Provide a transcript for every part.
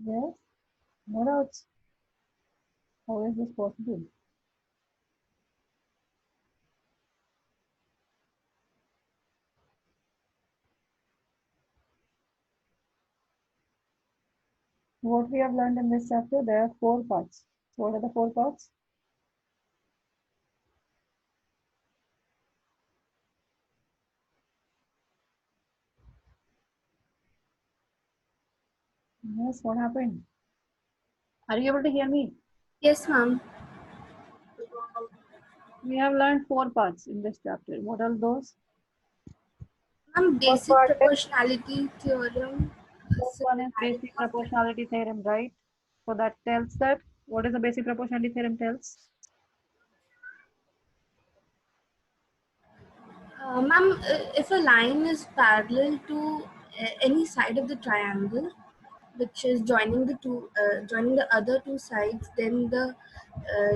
Yes, no doubts. How is this possible? What we have learned in this chapter, there are four parts. What are the four parts? Yes, what happened? Are you able to hear me? Yes, ma'am. We have learned four parts in this chapter. What are those? Ma'am, First basic part is proportionality theorem, first one is basic similarity of proportionality theorem, right? So that tells that what is the basic proportionality theorem tells? ma'am, if a line is parallel to any side of the triangle, which is joining the other two sides, then the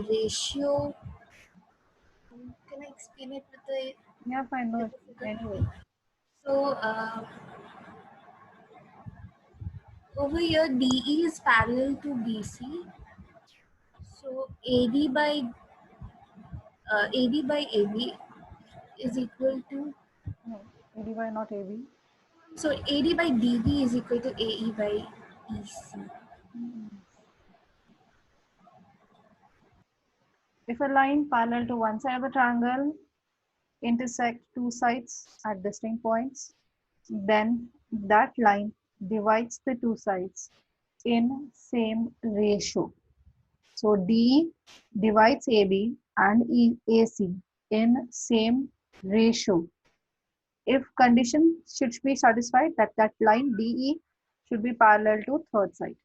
ratio. Can I explain it with a Yeah, fine, no, hypothetical? anyway. So over here, DE is parallel to BC. So AD by AB is equal to, No, AD by not AB. so AD by DB is equal to AE by EC. Hmm. If a line parallel to one side of the triangle intersect two sides at distinct points, then that line divides the two sides in same ratio. So DE divides AB and AC in same ratio. If condition should be satisfied that that line DE should be parallel to third side.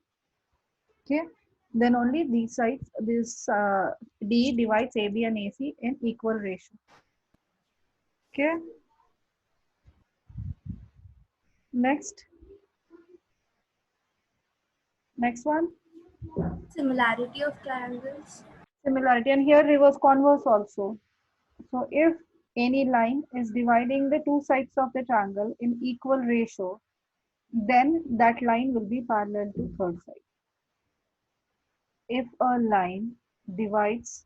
Okay, then only these sides, this DE divides AB and AC in equal ratio. Okay, next one, Similarity of triangles. similarity, and here reverse converse also. So if any line is dividing the two sides of the triangle in equal ratio, then that line will be parallel to third side. If a line divides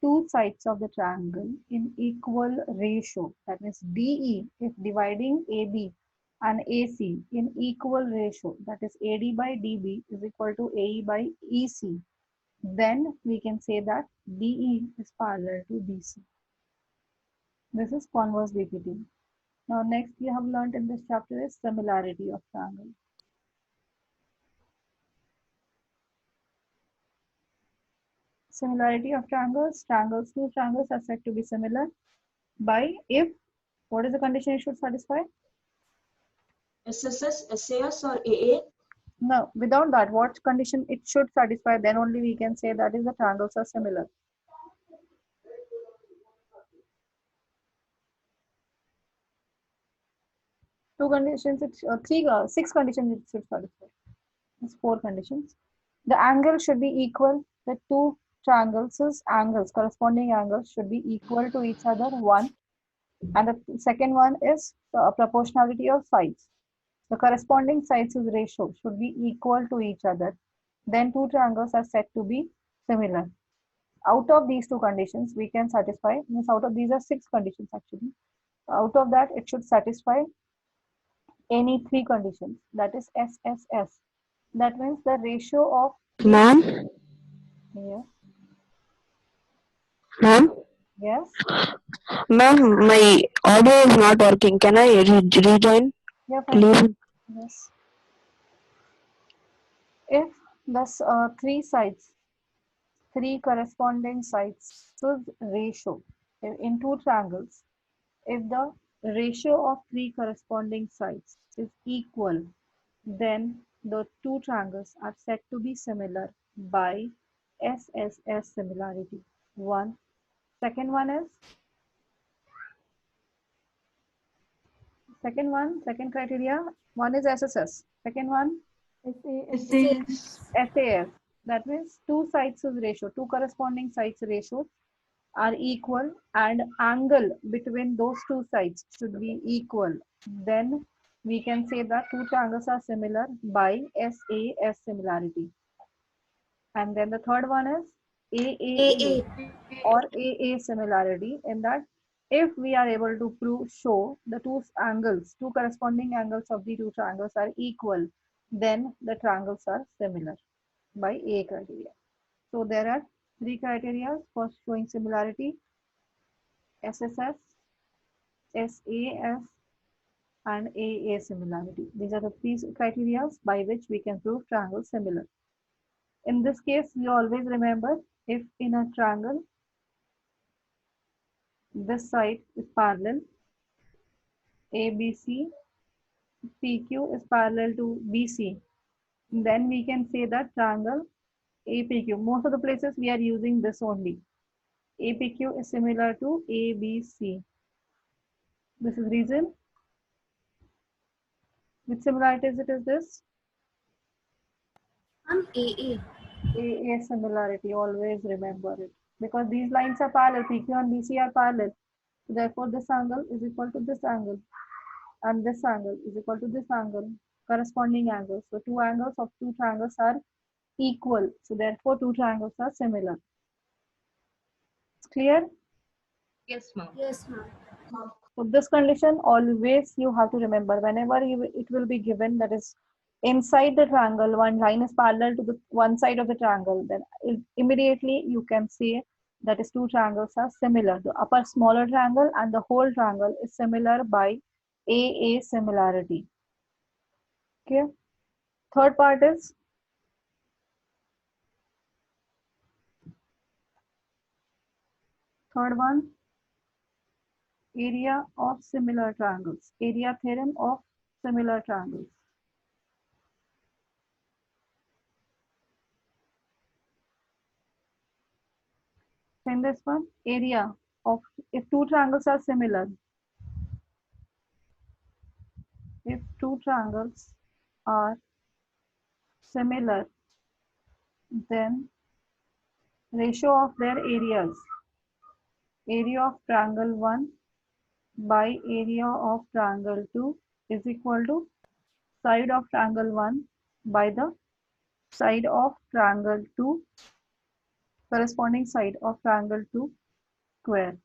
two sides of the triangle in equal ratio, that means DE, if dividing AB and AC in equal ratio, that is AD by DB is equal to AE by EC, then we can say that DE is parallel to BC. This is converse BPT. Now next we have learned in this chapter is similarity of triangle. Similarity of triangles. Two triangles are said to be similar by if, what is the condition it should satisfy? SSS, SAS or AA? No, without that, what condition it should satisfy, then only we can say that is the triangles are similar. Two conditions, six conditions it should satisfy. It's four conditions. The angle should be equal. The two triangles' angles, corresponding angles should be equal to each other, one. And the second one is proportionality of sides. The corresponding sides' ratio should be equal to each other. Then two triangles are said to be similar. Out of these two conditions, we can satisfy, means out of these are six conditions actually. Out of that, it should satisfy any three conditions, that is SSS. That means the ratio of, Ma'am, yes, ma'am, yes, ma'am, my audio is not working. Can I rejoin? yeah, fine, Please. yes. If thus three corresponding sides ratio in two triangles, if the ratio of three corresponding sides is equal, then the two triangles are said to be similar by SSS similarity. One. Second one is, second criteria, one is SSS. Second one, SAS. That means two sides ratio, two corresponding sides ratios are equal and angle between those two sides should be equal. Then we can say that two triangles are similar by SAS similarity. And then the third one is AAA or AA similarity, in that if we are able to show the two corresponding angles of the two triangles are equal, then the triangles are similar by A criteria. So there are three criteria for showing similarity: SSS, SAS, and AA similarity. These are the three criteria by which we can prove triangles similar. In this case, you always remember, if in a triangle this side is parallel, ABC, PQ is parallel to BC, then we can say that triangle APQ. Most of the places we are using this only. APQ is similar to ABC. This is reason. Which similarities it is this? AA. AA similarity, always remember it. Because these lines are parallel, PQ and BC are parallel. Therefore, this angle is equal to this angle. And this angle is equal to this angle, corresponding angles. So two angles of two triangles are equal. So therefore, two triangles are similar. It's clear? Yes, ma'am. Yes, ma'am. So this condition always you have to remember whenever it will be given, that is inside the triangle, one line is parallel to the one side of the triangle, then immediately you can say that is two triangles are similar. The upper smaller triangle and the whole triangle is similar by AA similarity. Okay. Third part is third one, area of similar triangles. Area theorem of similar triangles. In this one, area of, if two triangles are similar, if two triangles are similar, then ratio of their areas, area of triangle 1 by area of triangle 2 is equal to side of triangle 1 by the side of triangle 2, corresponding side of triangle 2 square.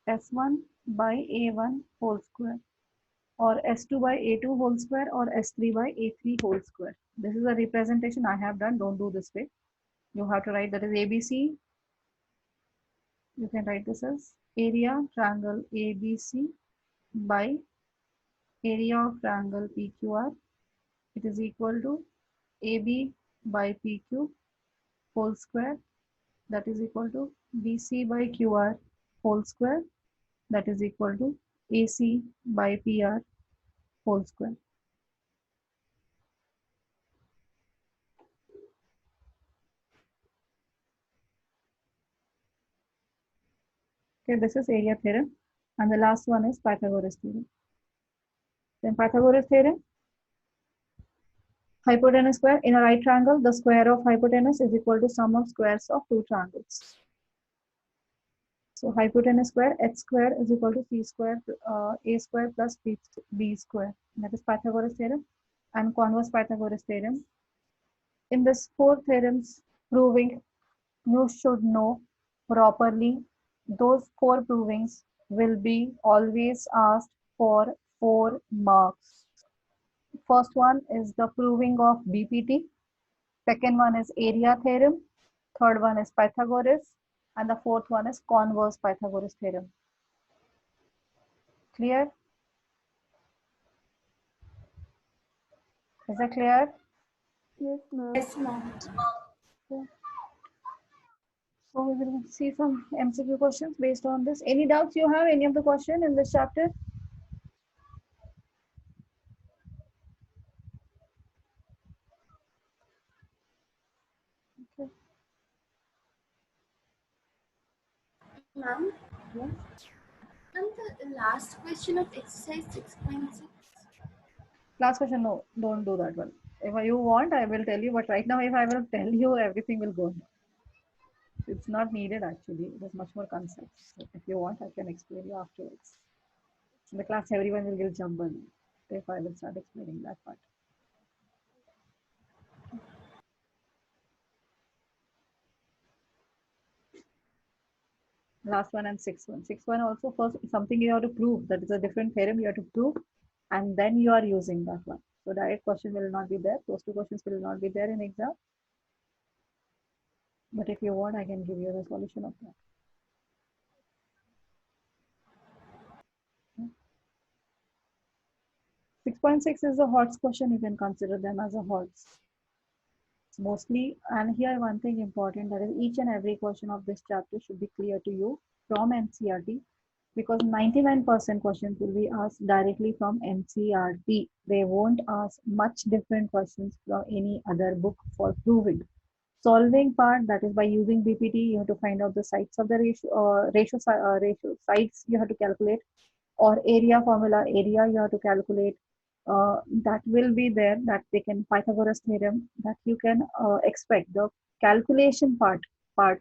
S1 by A1 whole square, or S2 by A2 whole square, or S3 by A3 whole square. This is a representation I have done. Don't do this way. You have to write that is ABC. You can write this as area triangle ABC by area of triangle PQR. It is equal to AB by PQ whole square, that is equal to BC by QR whole square, that is equal to AC by PR whole square. Okay, this is area theorem, and the last one is Pythagoras theorem. Then Pythagoras theorem, hypotenuse square in a right triangle, the square of hypotenuse is equal to sum of squares of two triangles. So hypotenuse square, h square is equal to c square, a square plus b square. That is Pythagoras theorem. And converse Pythagoras theorem. In this four theorems proving, you should know properly. Those four provings will be always asked for 4 marks. First one is the proving of BPT. Second one is area theorem. Third one is Pythagoras. And the fourth one is converse Pythagoras theorem. Clear? Is it clear? Yes, ma'am. Yes, ma'am. Okay. So we will see some MCQ questions based on this. Any doubts you have? Any of the question in this chapter? Okay. Ma'am, Yes. and the last question of exercise 6.6. Last question, no, don't do that one. If you want, I will tell you, but right now, if I will tell you, everything will go. It's not needed actually. It is much more concepts. So if you want, I can explain you afterwards. In the class, everyone will get jumbled if I will start explaining that part. Last one and sixth one. Sixth one also first something you have to prove. That is a different theorem you have to prove, and then you are using that one. So direct question will not be there. Those two questions will not be there in exam. But if you want, I can give you the solution of that. 6.6 is a HOTS question. You can consider them as a HOTS. Mostly, and here one thing important, that is each and every question of this chapter should be clear to you from NCERT, because 99% questions will be asked directly from NCERT. They won't ask much different questions from any other book for proving. Solving part, that is by using BPT, you have to find out the sides of the ratio sides you have to calculate, or area formula, area you have to calculate. That will be there, that they can Pythagoras theorem, that you can expect the calculation part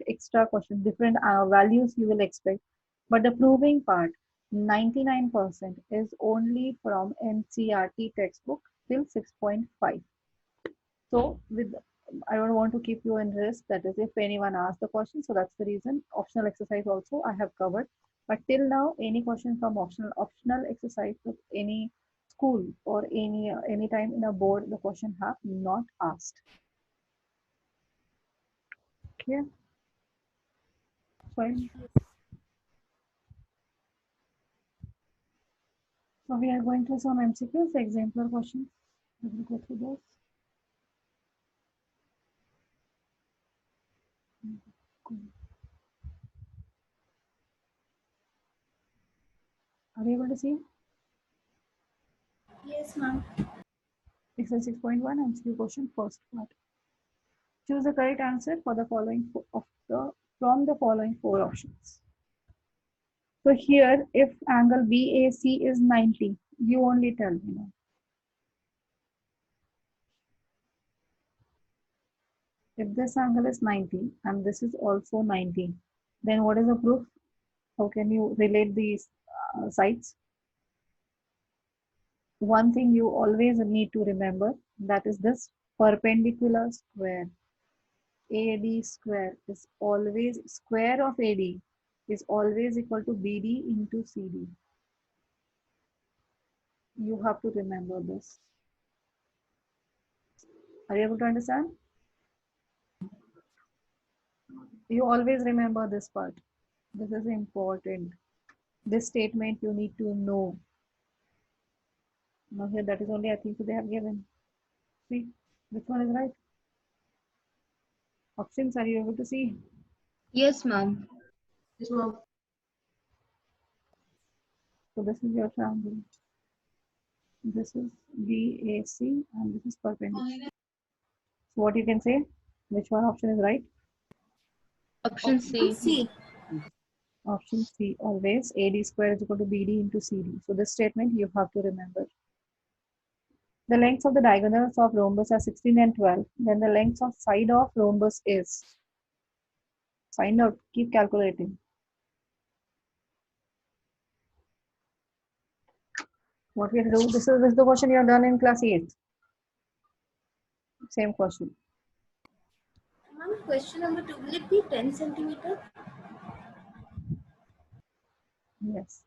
extra question, different values you will expect, but the proving part 99% is only from NCERT textbook till 6.5. So with I don't want to keep you in risk, that is if anyone asks the question, so that's the reason. Optional exercise also I have covered, but till now any question from optional exercise of any school or any time in a board, the question have not asked. Clear? Fine. So we are going through some MCQs, exemplar questions. We will go through those. Are you able to see? Yes, ma'am. Exercise 6.1 MCQ question, first part. Choose the correct answer for the following from the following four options. So here, if angle BAC is 90, you only tell me now. If this angle is 90 and this is also 90, then what is the proof? How can you relate these sides? One thing you always need to remember, that is this perpendicular square. AD square is always, square of AD is always equal to BD into CD. You have to remember this. Are you able to understand? You always remember this part. This is important. This statement you need to know. Now here, that is only I think they have given. See, which one is right? Options, are you able to see? Yes, ma'am. Yes, ma'am. So this is your triangle. This is BAC and this is perpendicular. So what you can say? Which one option is right? Option C. C. Option C, always AD square is equal to BD into CD. So this statement you have to remember. The lengths of the diagonals of rhombus are 16 and 12. Then the lengths of side of rhombus is. Find out, keep calculating. What we have to do, this is the question you have done in class 8. Same question. Ma'am, question number 2, will it be 10 centimeter? Yes.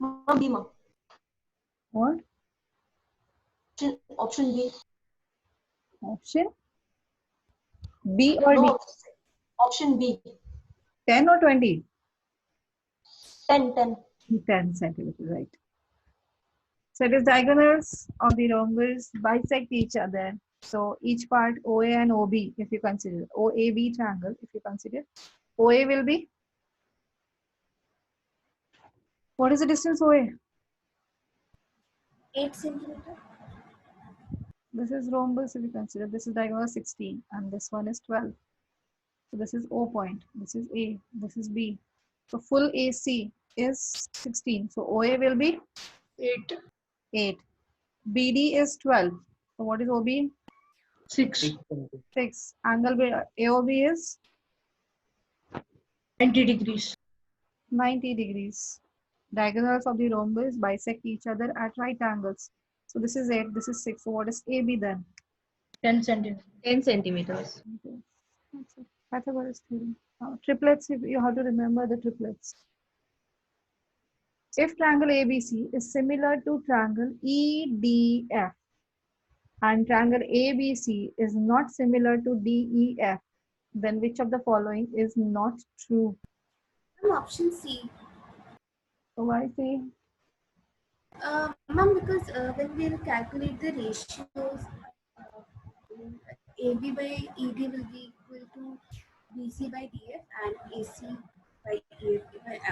Ma'am, B, ma'am. What? Option B. Option B or No, D? option B. 10 or 20? 10, 10. 10 centimeters, right. So it is diagonals of the rhombus bisect each other. So each part OA and OB, if you consider OAB triangle, if you consider OA will be, what is the distance OA? 8 centimeter. This is rhombus, if you consider this is diagonal 16 and this one is 12. So this is O point, this is A, this is B. So full AC is 16. So OA will be 8. 8. BD is 12. So what is OB? 6. 6. Angle AOB is 90 degrees. 90 degrees. Diagonals of the rhombus bisect each other at right angles. So this is 8, this is 6. So what is AB then? 10 centimeters. 10 centimeters. Okay. That's it. Pythagoras theorem. Triplets, you have to remember the triplets. If triangle ABC is similar to triangle EDF and triangle ABC is not similar to DEF, then which of the following is not true? Option C. So why say? Ma'am, because when we'll calculate the ratios, AB by ED will be equal to BC by DF and AC by EF.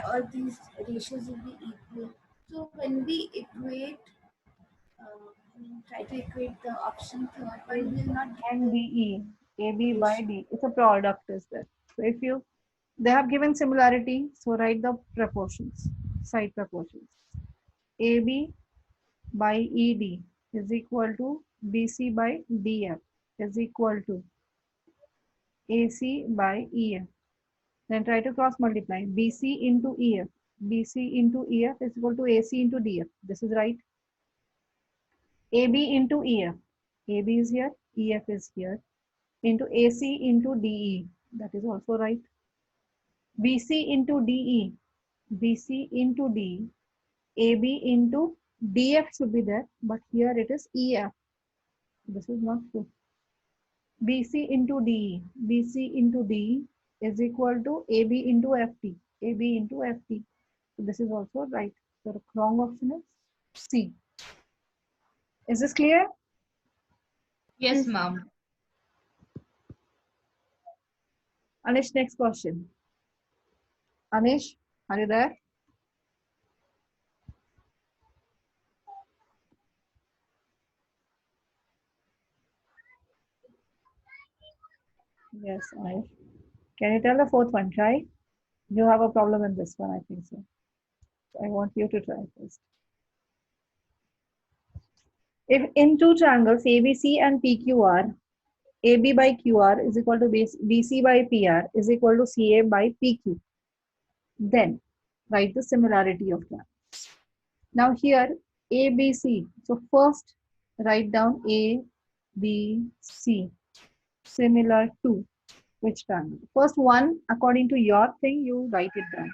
All these ratios will be equal. So when we equate, try to equate the option third one, we will not get And the DE, AB by D. It's a product is there. So if you, they have given similarity, so write the proportions, side proportions. AB by ED is equal to BC by DF is equal to AC by EF. Then try to cross multiply. BC into EF. BC into EF is equal to AC into DF. This is right. AB into EF. AB is here, EF is here. Into AC into DE. That is also right. BC into DE. BC into DE. AB into DF should be there, but here it is EF. This is not true. BC into DE. BC into DE is equal to AB into FT. AB into FT. So this is also right. So the wrong option is C. Is this clear? Yes, ma'am. Anish, next question. Anish, are you there? Yes, Anish. Can you tell the fourth one? Try. You have a problem in this one, I think so. I want you to try first. If in two triangles ABC and PQR, AB by QR is equal to BC by PR is equal to CA by PQ, then write the similarity of triangles. Now here ABC. So first write down ABC similar to which triangle? First one, according to your thing, you write it down.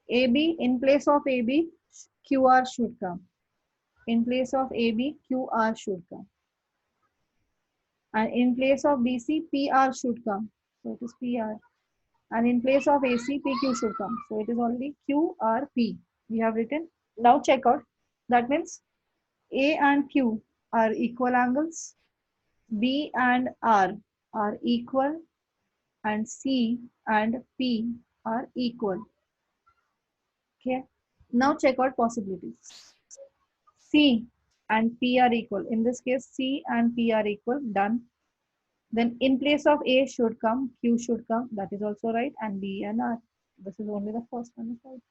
AB, in place of AB, QR should come. In place of AB, QR should come. And in place of BC, PR should come. So it is PR. And in place of AC, PQ should come. So it is already QRP. We have written. Now check out. That means A and Q are equal angles. B and R are equal. And C and P are equal. Okay. Now check out possibilities. C and P are equal. In this case, C and P are equal. Done. Then in place of A should come, Q should come. That is also right. And B and R. This is only the first one is right.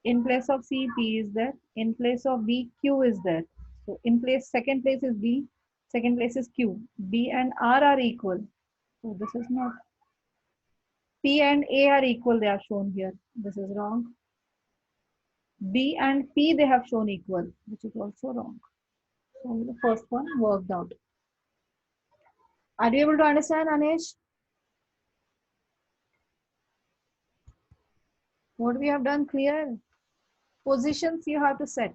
In place of C, P is there. In place of B, Q is there. So in place, second place is B. Second place is Q. B and R are equal. So this is not. P and A are equal. They are shown here. This is wrong. B and P they have shown equal, which is also wrong. So only the first one worked out. Are you able to understand, Anish? What we have done clear? Positions you have to set.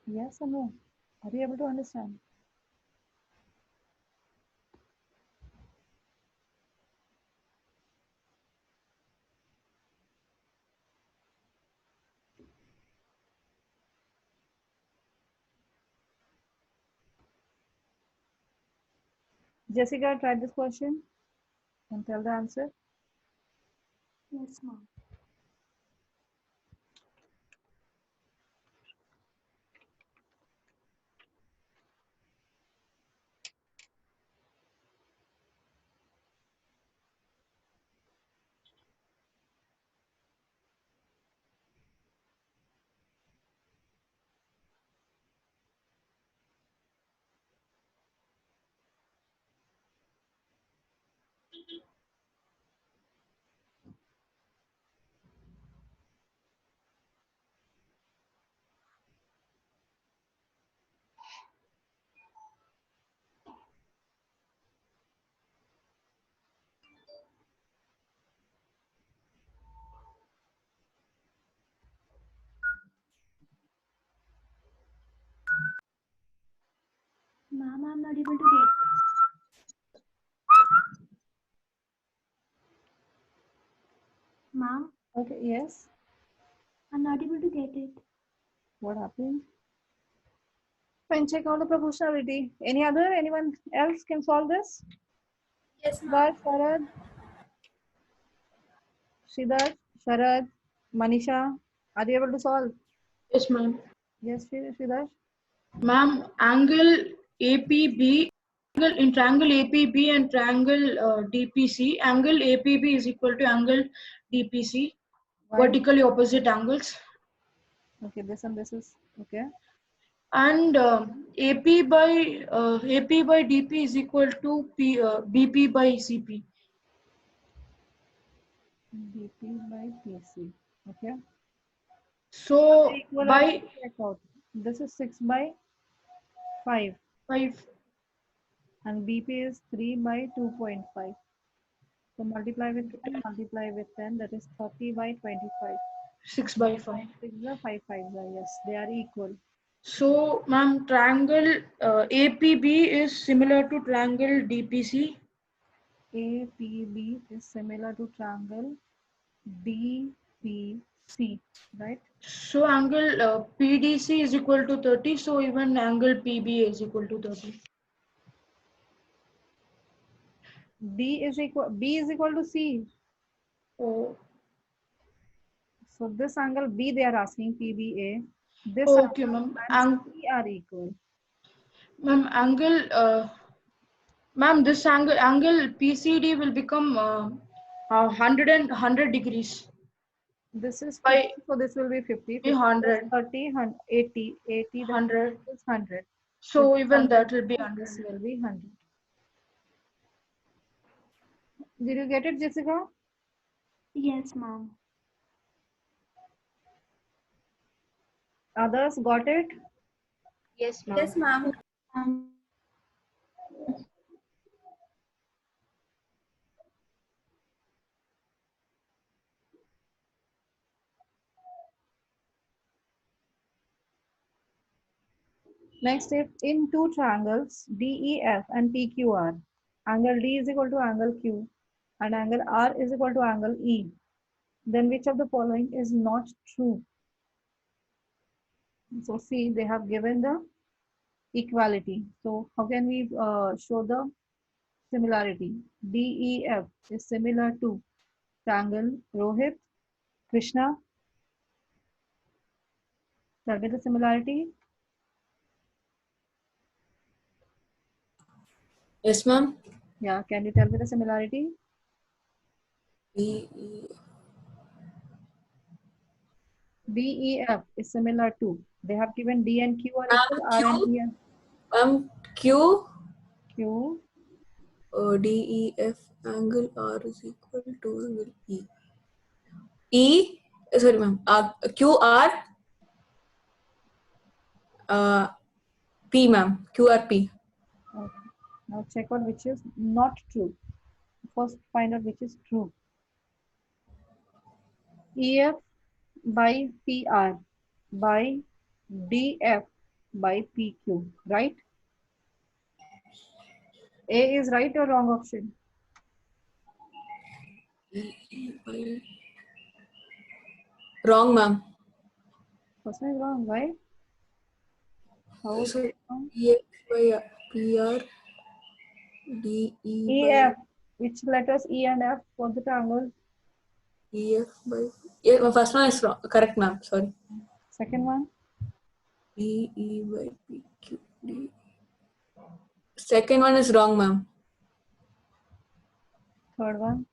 Yes or no? Are you able to understand? Jessica, try this question and tell the answer. Yes, ma'am. Ma'am, I'm not able to get it. Ma'am, Okay, yes. I'm not able to get it. What happened? Fine, check out the proportionality. Anyone else can solve this? Yes, ma'am. Siddharth, Sharad, Siddharth, Sharad, Manisha, are you able to solve? Yes, ma'am. Yes, Siddharth. Ma'am, angle APB, angle in triangle APB and triangle DPC, angle APB is equal to angle DPC, Why? vertically opposite angles. Okay, this and this is okay. And AP by DP is equal to BP by CP. BP by PC. Okay. So Equal by check out. This is 6 by 5 5, and BP is 3 by 2.5. So multiply with 10, that is 30 by 25. 6 by 5. 6 are 5 5s are, yes, they are equal. So, ma'am, triangle APB is similar to triangle DPC. APB is similar to triangle DPC, right? So, angle PDC is equal to 30. So, even angle PB is equal to 30. B is equal to C. Oh, So this angle B they are asking PBA. This okay, angle ma'am. and C are equal. Ma'am, ma'am, this angle PCD will become 100 degrees. This is 50, By so this will be 50. 50 100. 30, 80, 80, that 100. is 100. So, even 100, that will be this 100. will be 100. Did you get it, Jessica? Yes, ma'am. Others got it? Yes, ma'am. Yes, ma'am. Next, if in two triangles DEF and PQR, angle D is equal to angle Q and angle R is equal to angle E, then which of the following is not true? So see, they have given the equality. So how can we show the similarity? DEF is similar to triangle Rohit, Krishna. Tell me the similarity. Yes, ma'am. Yeah, can you tell me the similarity? DEF is similar to. They have given D and Q are equal, R and E and Q, Q. DEF angle R is equal to angle E. Sorry, ma'am. QR, P, ma'am. QRP. Okay. Now check out which is not true. First find out which is true. EF by PR by DF by PQ, right? A is right or wrong option? Wrong, ma'am. First one is wrong, why? How is it wrong? EF by PR, DE EF, by which letters E and F for the triangle? EF by. Yeah, my first one is wrong. Correct, ma'am. Sorry. Second one? DE by PQ. D. Second one is wrong, ma'am. Third one?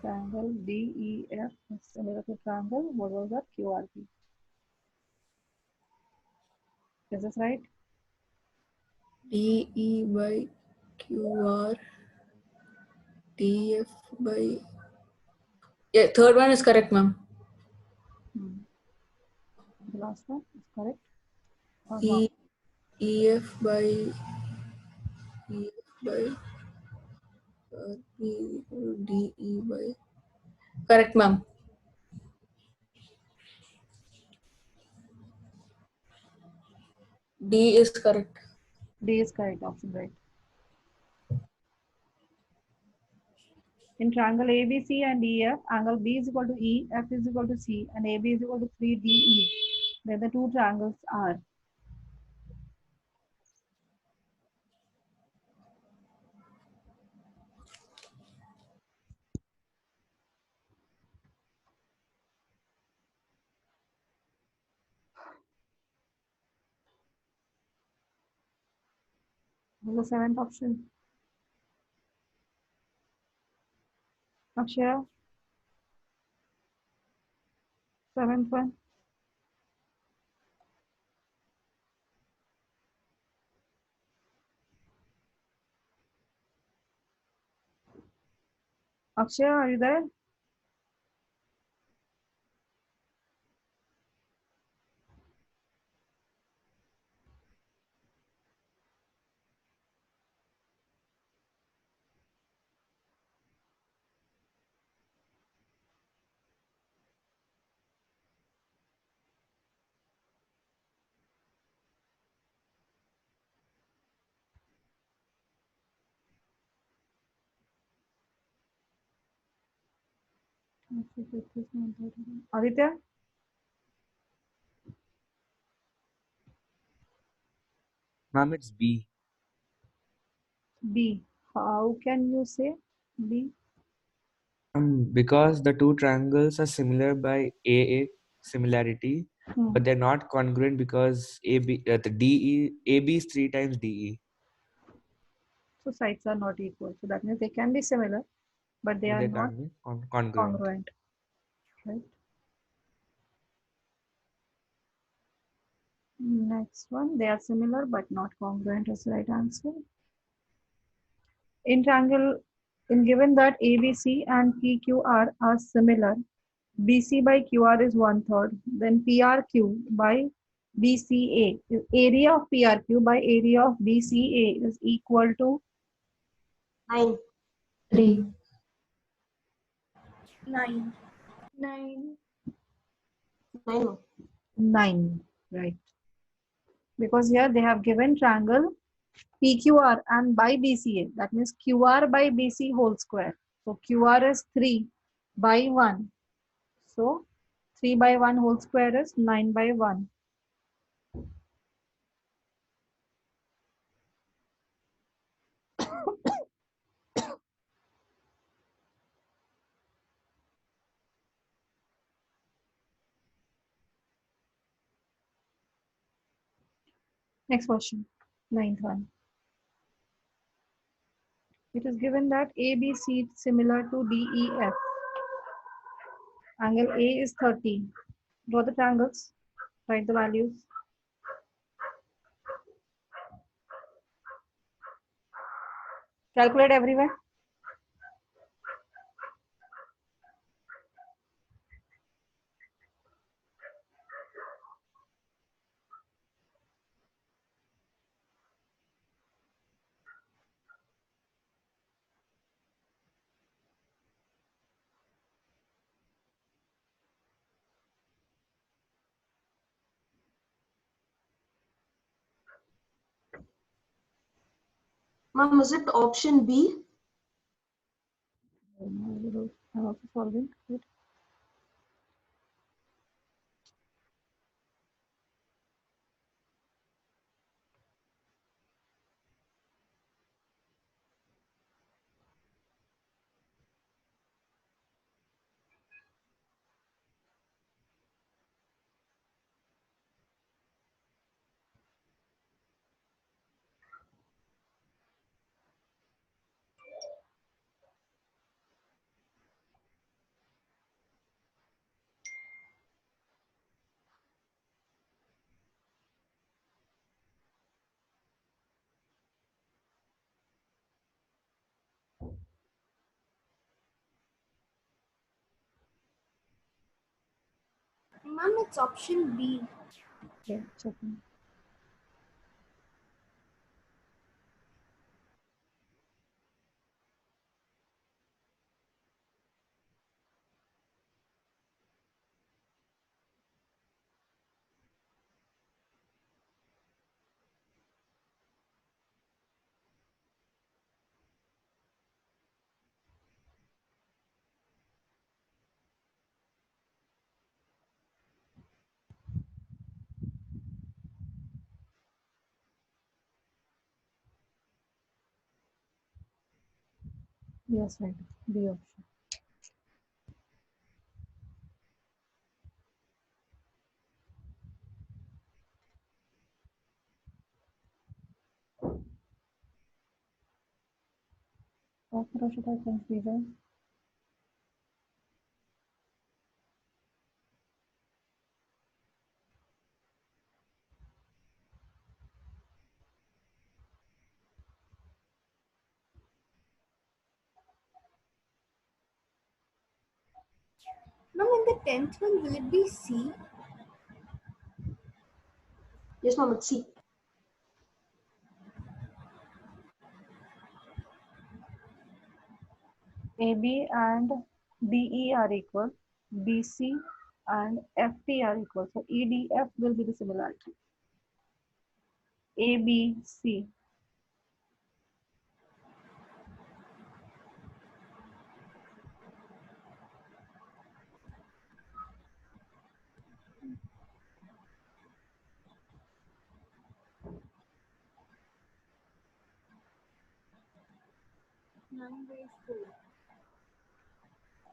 Triangle DEF is similar to triangle. What was that? QRP. Is this right? DE by QR, DF by. Yeah, third one is correct, ma'am. The last one is correct. Or E, wrong? EF by P DE by. Correct, ma'am. D is correct. D is correct option, right? In triangle ABC and EF, angle B is equal to E, F is equal to C, and AB is equal to 3DE. Then the two triangles are. The seventh option. Akshaya. Seventh one. Akshaya, are you there? Aditya? Ma'am, it's B. B. How can you say B? Because the two triangles are similar by AA similarity, but they're not congruent because the DE AB is 3 times DE. So sides are not equal. So that means they can be similar, but they are They not can't be congruent. congruent. Right? Next one, they are similar but not congruent is the right answer. In triangle, in given that ABC and PQR are similar, BC by QR is 1/3, then PRQ by BCA, area of PRQ by area of BCA is equal to 9. 3. 9. 9. 9. 9, right? Because here they have given triangle PQR and by BCA, that means QR by BC whole square. So QR is 3 by 1. So 3 by 1 whole square is 9 by 1. Next question, ninth one. It is given that ABC is similar to DEF. Angle A is 30. Draw the triangles, write the values. Calculate everywhere. Ma'am, is it option B? I'm also solving it. Ma'am, it's option B. Okay, checking. Yes, right. B option. Or should I consider? Ma'am, in the 10th one, will it be C? Yes, ma'am, it's C. AB and DE are equal. BC and FT are equal. So EDF will be the similarity. ABC.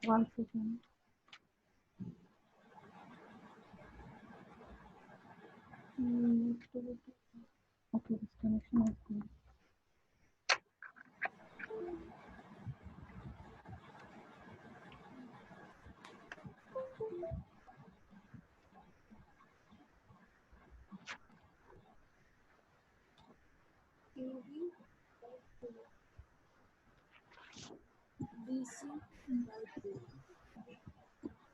One second. Okay, this connection is good. BC by 2.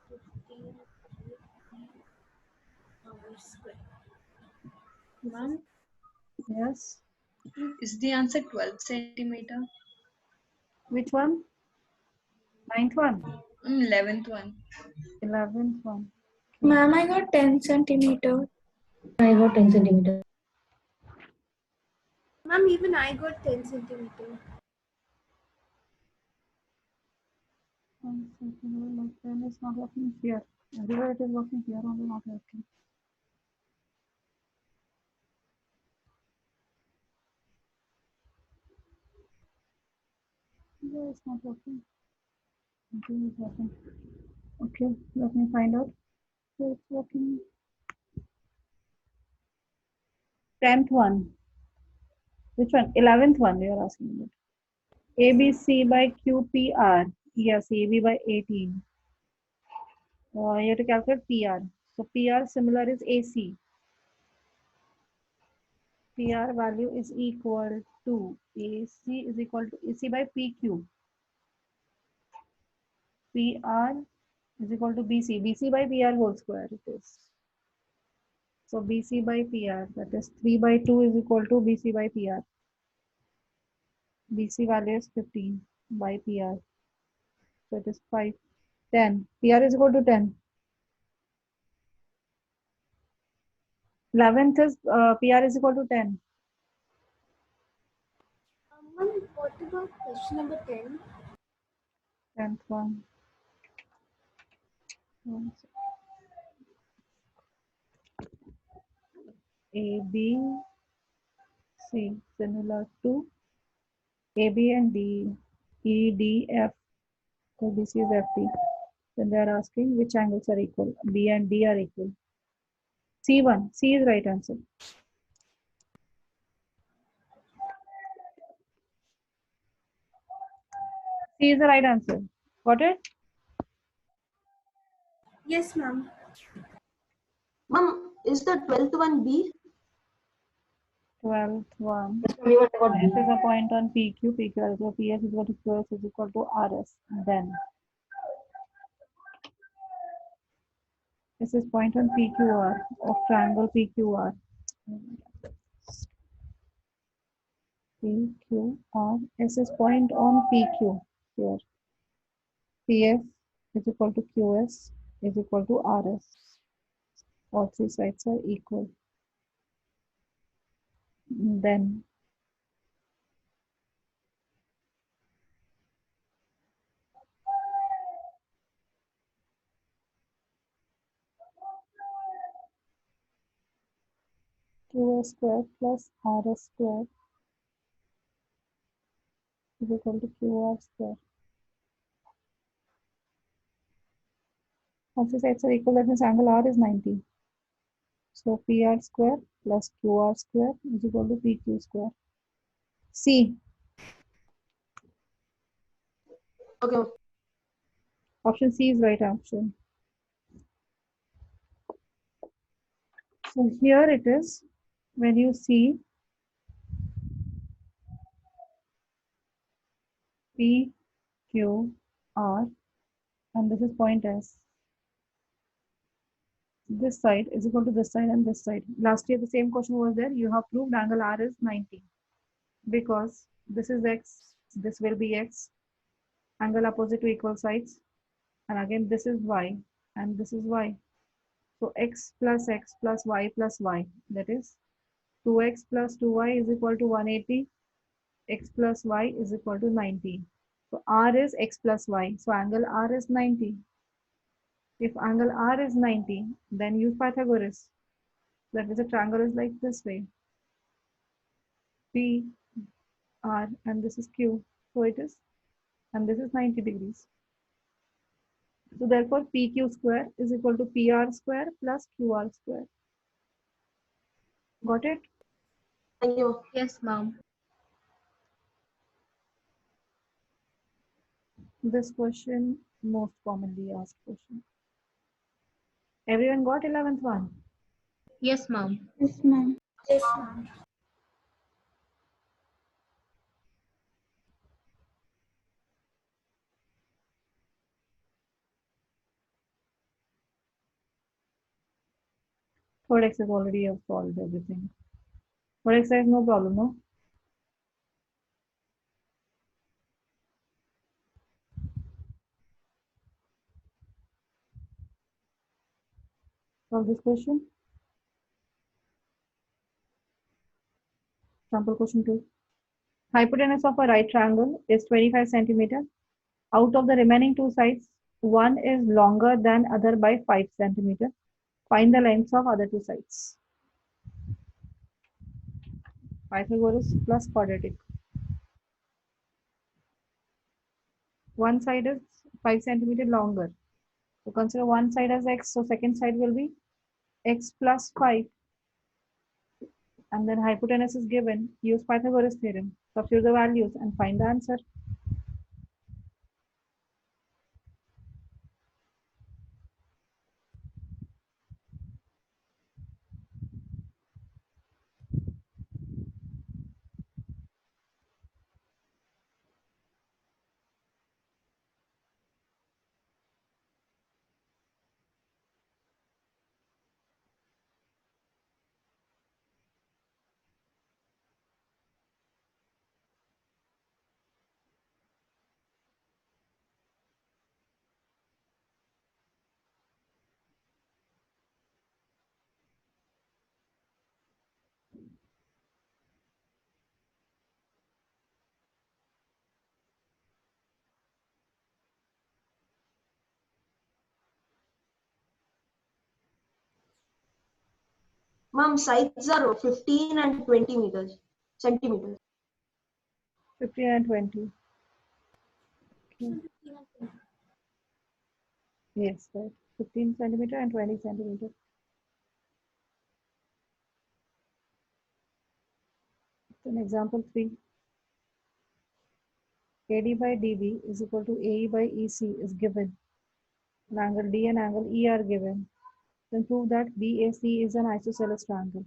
15 square. Ma'am, Yes. is the answer 12 centimeter? Which one? Ninth one? 11th one. 11th one. Ma'am, I got 10 centimeter. I got 10 centimeter. Ma'am, even I got 10 centimeter. One second. My pen is not working here. Everywhere it is working here, only not working. Yeah, it's not working. Nothing is working. Okay, let me find out. So it's working. 10th one. Which one? 11th one you are asking about. ABC by QPR. Yes, AB by 18. You have to calculate PR. So PR similar is AC. PR value is equal to AC is equal to AC by PQ. PR is equal to BC. BC by PR whole square it is. So BC by PR, that is 3 by 2 is equal to BC by PR. BC value is 15 by PR. So it is 5. 10. PR is equal to 10. 11th is PR is equal to 10. Ma'am, what about question number 10? 10th one. One sec. AB, C similar to AB and D, E, D, F. So this is FT. Then they are asking which angles are equal. B and D are equal. C1. C is right answer. C is the right answer. Got it? Yes, ma'am. Ma'am, is the 12th one B? 12th one. Yes, ma'am, even I got This B. is a point on PQ. PQ is equal to PS is equal to QS is equal to RS. Then this is point on PQR of triangle PQR. PQR. This is point on PQ here. PF is equal to QS is equal to RS. All three sides are equal. Then QS square plus RS square is equal to QR square. Opposite sides are equal, that means angle R is 90. So PR square plus QR square is equal to PQ square. C. Okay. Option C is right option. So here it is, when you see P, Q, R, and this is point S. This side is equal to this side and this side. Last year the same question was there. You have proved angle R is 90 because this is X, this will be X, angle opposite to equal sides, and again this is Y and this is Y. So X plus Y plus Y, that is 2X plus 2Y is equal to 180. X plus Y is equal to 90. So R is X plus Y. So angle R is 90. If angle R is 90, then use Pythagoras. That is, a triangle is like this way. P, R, and this is Q. So it is, and this is 90 degrees. So therefore, PQ square is equal to PR square plus QR square. Got it? Thank you. Yes, ma'am. This question, most commonly asked question. Everyone got 11th one? Yes, ma'am. Yes, ma'am. Yes, ma'am. Third exercise already have solved everything. Third exercise, no problem, no? Solve this question. Sample question 2. Hypotenuse of a right triangle is 25 centimeter. Out of the remaining two sides, one is longer than other by 5 centimeter. Find the lengths of other two sides. Pythagoras plus quadratic. One side is 5 centimeter longer. So consider one side as x, so second side will be x plus 5. And then hypotenuse is given. Use Pythagoras theorem. Substitute the values and find the answer. Ma'am, sides are 15 and 20 centimeters. 15 and 20. Okay. Yes, right. 15 centimeter and 20 centimeter. Then example 3. AD by DB is equal to AE by EC is given. And angle D and angle E are given. Then prove that BAC is an isosceles triangle.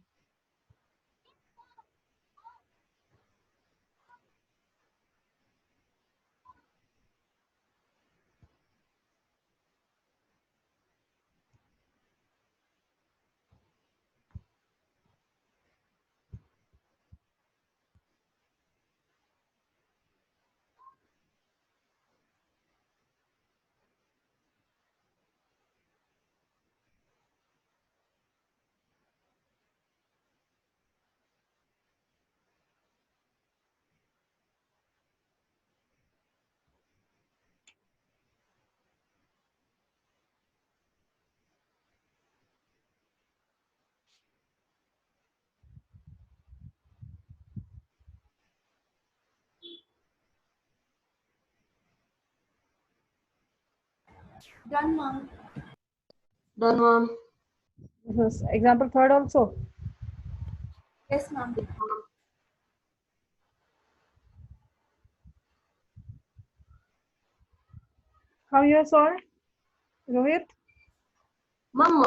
Done, ma'am. Done, ma'am. This is example third also. Yes, ma'am. How you have solved, Rohit? Ma'am,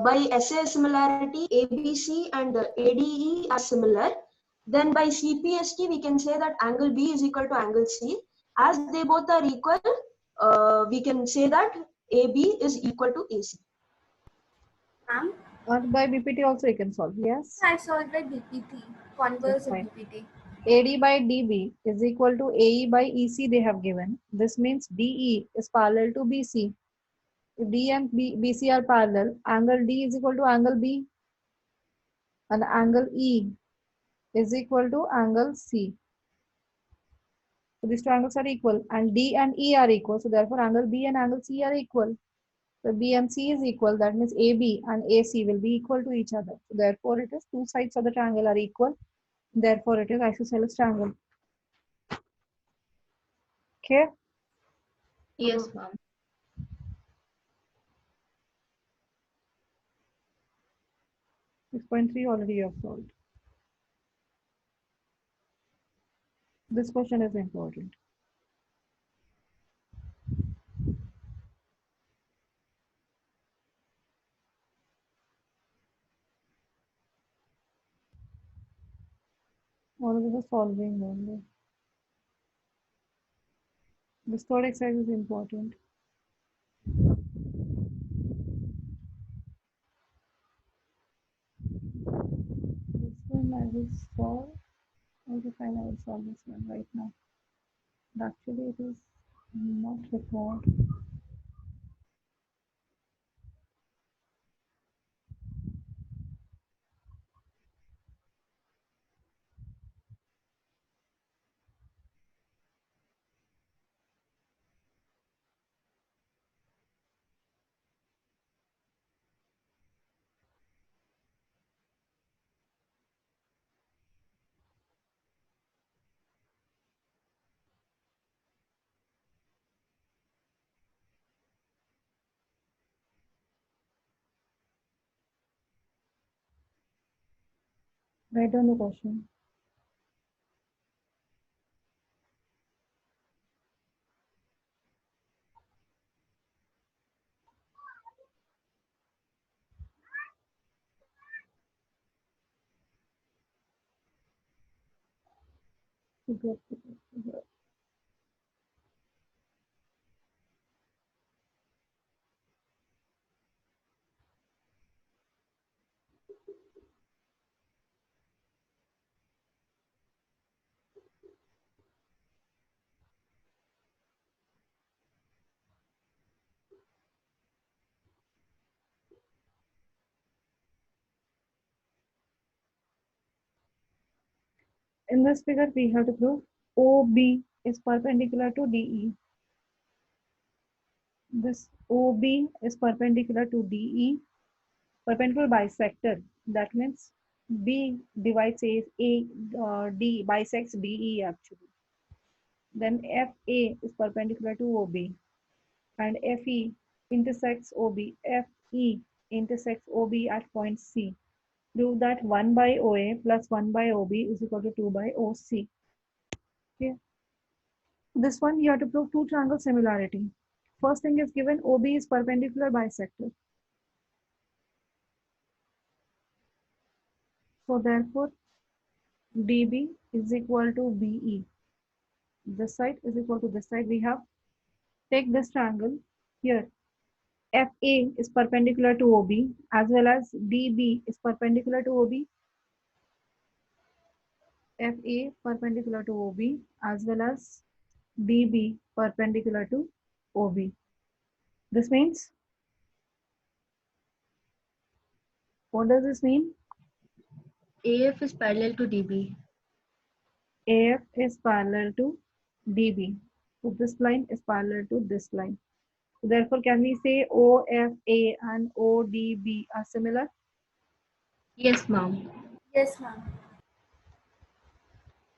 by SA similarity, ABC and ADE are similar. Then by CPST, we can say that angle B is equal to angle C. As they both are equal, we can say that AB is equal to AC. Ma'am, Or by BPT also you can solve. Yes. I solved by BPT, converse of Fine. BPT. AD by DB is equal to AE by EC they have given. This means DE is parallel to BC. If D and BC are parallel, angle D is equal to angle B and angle E is equal to angle C. So these two angles are equal and D and E are equal. So therefore angle B and angle C are equal. So B and C is equal. That means AB and AC will be equal to each other. So therefore it is two sides of the triangle are equal. Therefore it is isosceles triangle. Okay. Yes, ma'am. 6.3 already you have solved. This question is important. All of this is solving only. This third exercise is important. This one I will solve. Okay, fine, I will solve this one right now. But actually, it is not required. Write down the question. In this figure, we have to prove OB is perpendicular to DE. This OB is perpendicular to DE, perpendicular bisector. That means B divides D bisects DE actually. Then FA is perpendicular to OB and FE intersects OB. FE intersects OB at point C. Prove that 1 by OA plus 1 by OB is equal to 2 by OC. Okay. This one you have to prove two triangle similarity. First thing is given OB is perpendicular bisector. So therefore DB is equal to BE. This side is equal to this side. We have take this triangle here. FA is perpendicular to OB as well as DB is perpendicular to OB. FA perpendicular to OB as well as DB perpendicular to OB. This means, what does this mean? AF is parallel to DB. AF is parallel to DB. So this line is parallel to this line. So therefore, can we say OFA and ODB are similar? Yes, ma'am. Yes, ma'am.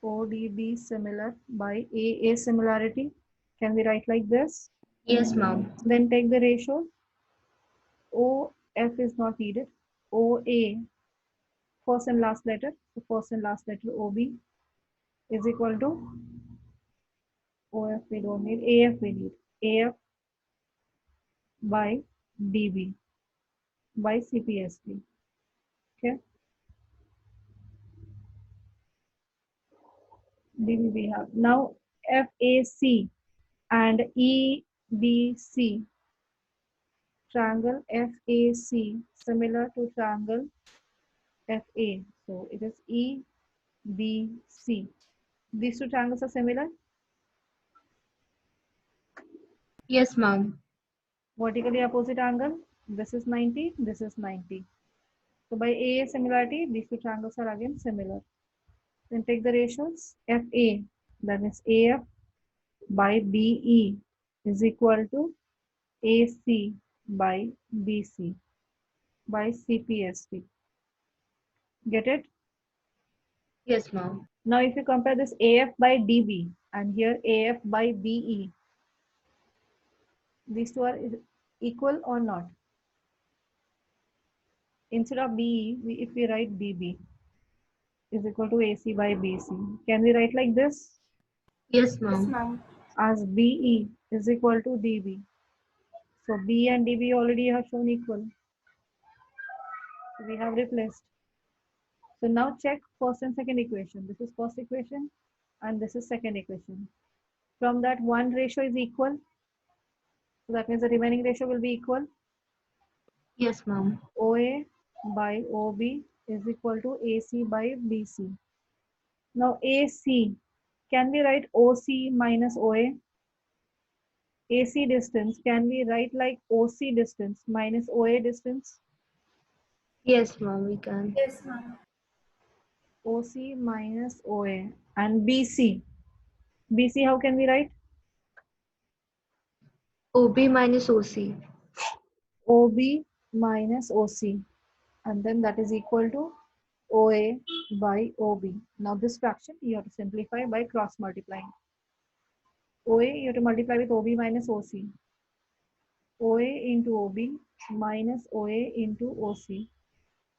ODB similar by AA similarity. Can we write like this? Yes, ma'am. Then take the ratio. OA F is not needed. OA, first and last letter. So first and last letter OB is equal to OF we don't need, AF we need. AF by DB by CPST. Okay. DB we have. Now FAC and EBC. Triangle FAC similar to triangle FA. So it is EBC. These two triangles are similar. Yes, ma'am. Vertically opposite angle. This is 90, this is 90. So by AA similarity, these two triangles are again similar. Then take the ratios. FA, that is AF by BE is equal to AC by BC by CPST. Get it? Yes, ma'am. Now if you compare this AF by DB and here AF by BE, these two are equal or not? Instead of BE, if we write DB is equal to AC by BC, can we write like this? Yes, Yes, ma'am. ma'am. As BE is equal to DB. So B and DB already have shown equal. So we have replaced. So now check first and second equation. This is first equation and this is second equation. From that one ratio is equal. So that means the remaining ratio will be equal. Yes, ma'am. OA by OB is equal to AC by BC. Now AC, can we write OC minus OA? AC distance, can we write like OC distance minus OA distance? Yes, ma'am, we can. Yes, ma'am. OC minus OA. And BC, BC how can we write? OB minus OC. OB minus OC, and then that is equal to OA by OB. Now this fraction you have to simplify by cross multiplying. OA you have to multiply with OB minus OC. OA into OB minus OA into OC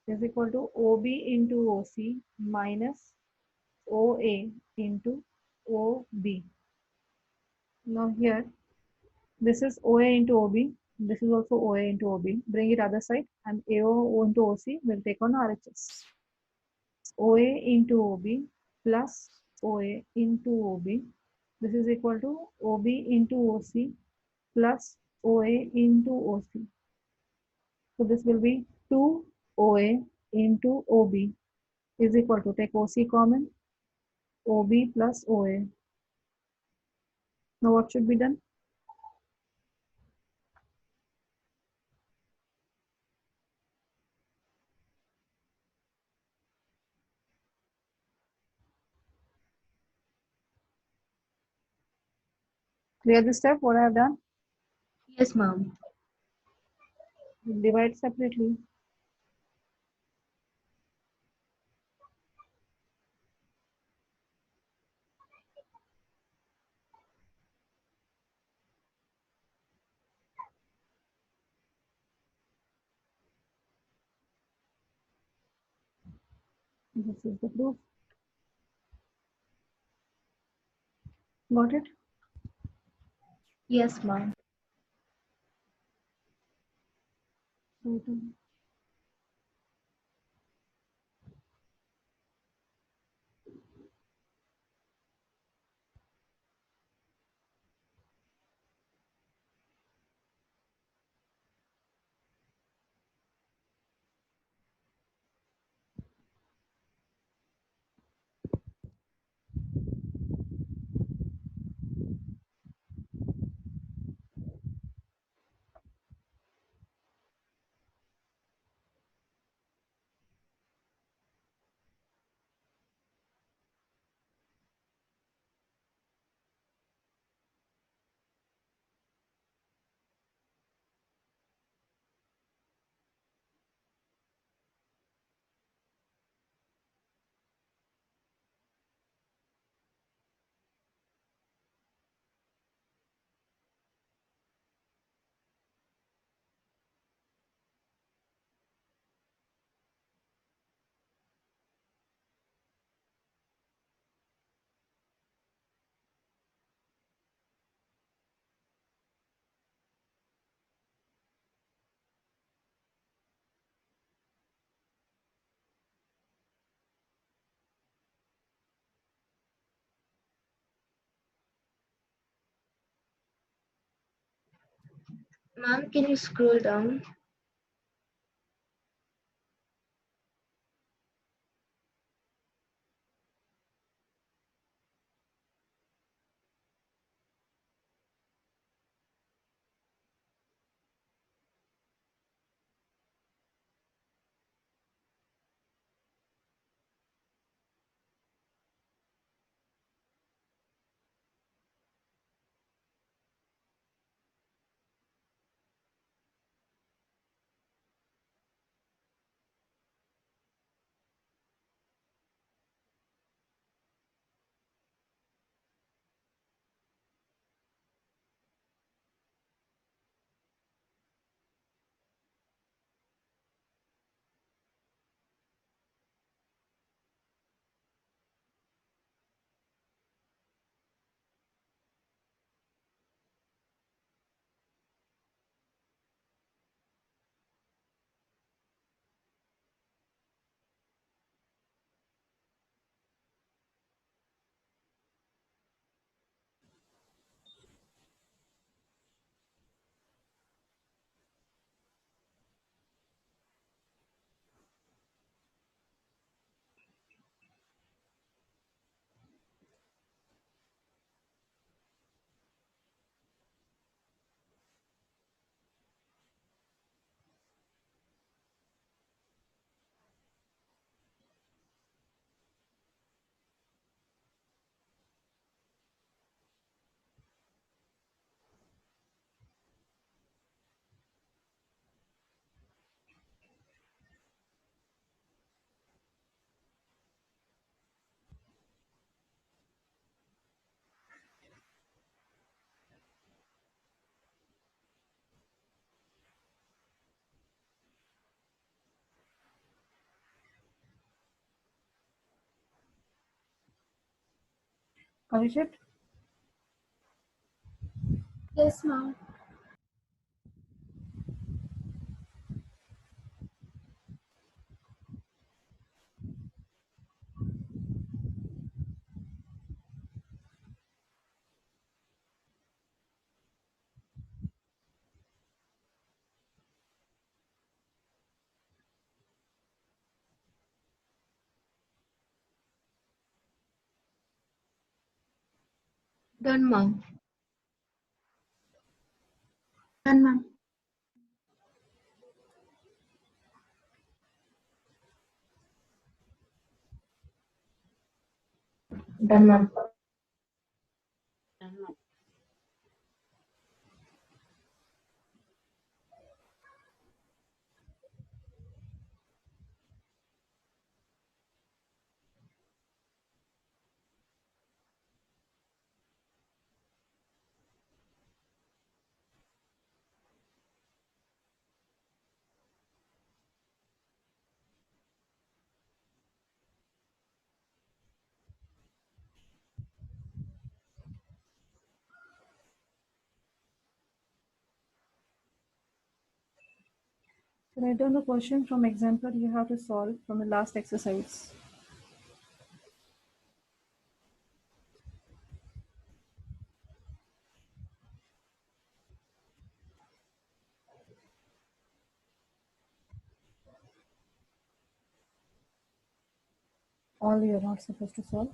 is equal to OB into OC minus OA into OB. Now here, this is OA into OB. This is also OA into OB. Bring it other side and AO into OC will take on RHS. OA into OB plus OA into OB. This is equal to OB into OC plus OA into OC. So this will be 2 OA into OB is equal to, take OC common, OB plus OA. Now what should be done? Clear this step, what I have done? Yes, ma'am. Divide separately. This is the proof. Got it? Yes, ma'am. Ma'am, can you scroll down? Abhishek? Yes, ma'am. Done, ma'am. Done, ma'am. Done, ma'am. Write down the question from example you have to solve from the last exercise. All you're not supposed to solve.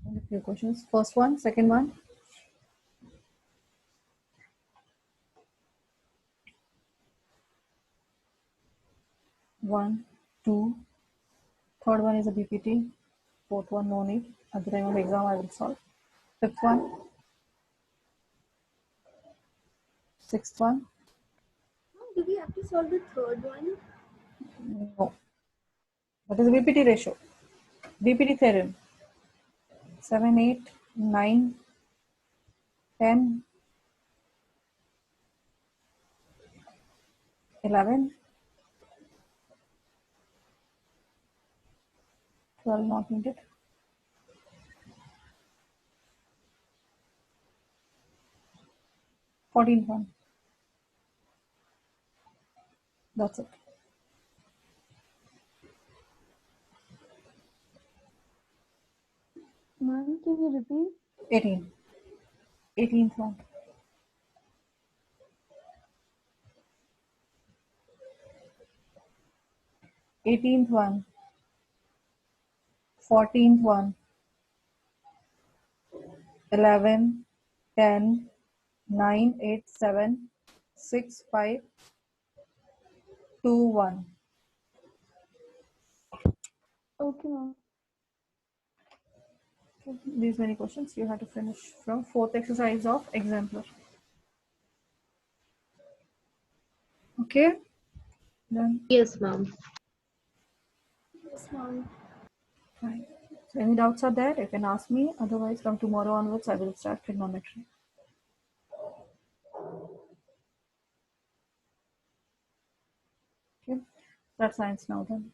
Only few questions. First one, second one. One, two. Third one is a BPT. Fourth one, no need. At the time of exam, I will solve. Fifth one. Sixth one. Do we have to solve the third one? No. That is a BPT ratio. BPT theorem. 7, 8, 9, 10, 11, 12 not needed. 14th one. That's it. Ma'am, can you repeat? 18. 18th one. 18th one, 14th one, 11, 10, 9, 8, 7, 6, 5, 2, 1. Okay, ma'am. These many questions you have to finish from fourth exercise of exemplar. Okay, done. Yes, ma'am. Fine. So any doubts are there, you can ask me. Otherwise, from tomorrow onwards, I will start trigonometry. Okay, that's science now then.